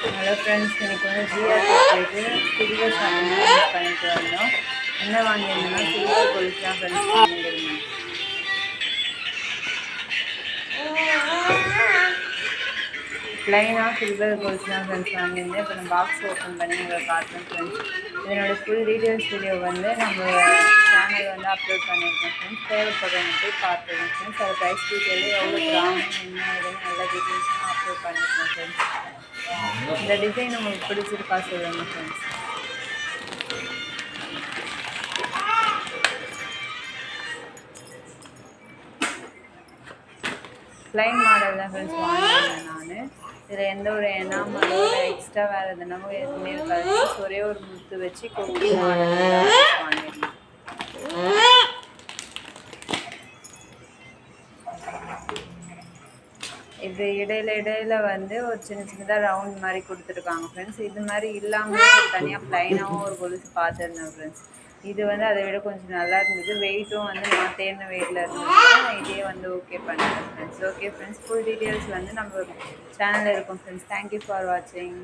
Hello friends, இன்னைக்கு வந்து GRT போயிட்டு சில்வர் ஷாப்பிங் யூஸ் பண்ணிட்டு வந்தோம். என்ன வாங்கியிருந்தோம்னா சில்வர் கொலுசு தான் ஃப்ரெண்ட்ஸ் வாங்கியிருந்தோம். ப்ளைனாக சில்வர் கொலுசு தான் ஃப்ரெண்ட்ஸ் வாங்கியிருந்தேன். இப்போ நான் பாக்ஸ் ஓப்பன் பண்ணி உங்களை காட்டுறேன் ஃப்ரெண்ட்ஸ். இதனோட ஃபுல் டீட்டெயில்ஸ் வீடியோ வந்து நம்ம சேனல் வந்து அப்லோட் பண்ணியிருக்கோம் ஃப்ரெண்ட்ஸ். தேவைப்படுறவங்க போய் பார்த்துருக்கோம் ஃப்ரெண்ட்ஸ். அது ப்ரைஸ் டீட்டெயிலு எவ்வளோ கிராம் என்ன இதுன்னு எல்லா டீட்டெயில்ஸும் அப்லோட் பண்ணியிருக்கோம் ஃப்ரெண்ட்ஸ். இந்த டிசைன் உங்களுக்கு பிடிச்சிருக்கா சொல்லுங்க ஃப்ரெண்ட்ஸ். ப்ளைன் மாடல் தான் ஃப்ரெண்ட்ஸ் வாங்கியிருந்தேன் நான். இதில் எந்த ஒரு எனாமலோ இல்லை எக்ஸ்ட்ரா வேறு எதுனாவோ எதுவுமே இருக்காது. ஒரே ஒரு முத்து வச்சு கொக்கி மாடல் வாங்கியிருந்தேன். இது இடையில வந்து ஒரு சின்னதாக ரவுண்ட் மாதிரி கொடுத்துருக்காங்க ஃப்ரெண்ட்ஸ். இது மாதிரி இல்லாமல் தனியாக ப்ளைனாகவும் ஒரு கொலுசு பார்த்துருந்தேன் ஃப்ரெண்ட்ஸ். இது வந்து அதை விட கொஞ்சம் நல்லா இருந்தது. வெயிட்டும் வந்து நான் தேர்ந்த வெயிட்டில் இருந்தது. இதே வந்து ஓகே பண்ணுறேன் friends. Okay friends, full details வந்து நம்ம சேனலில் இருக்கும் ஃப்ரெண்ட்ஸ். தேங்க்யூ ஃபார் வாட்சிங்.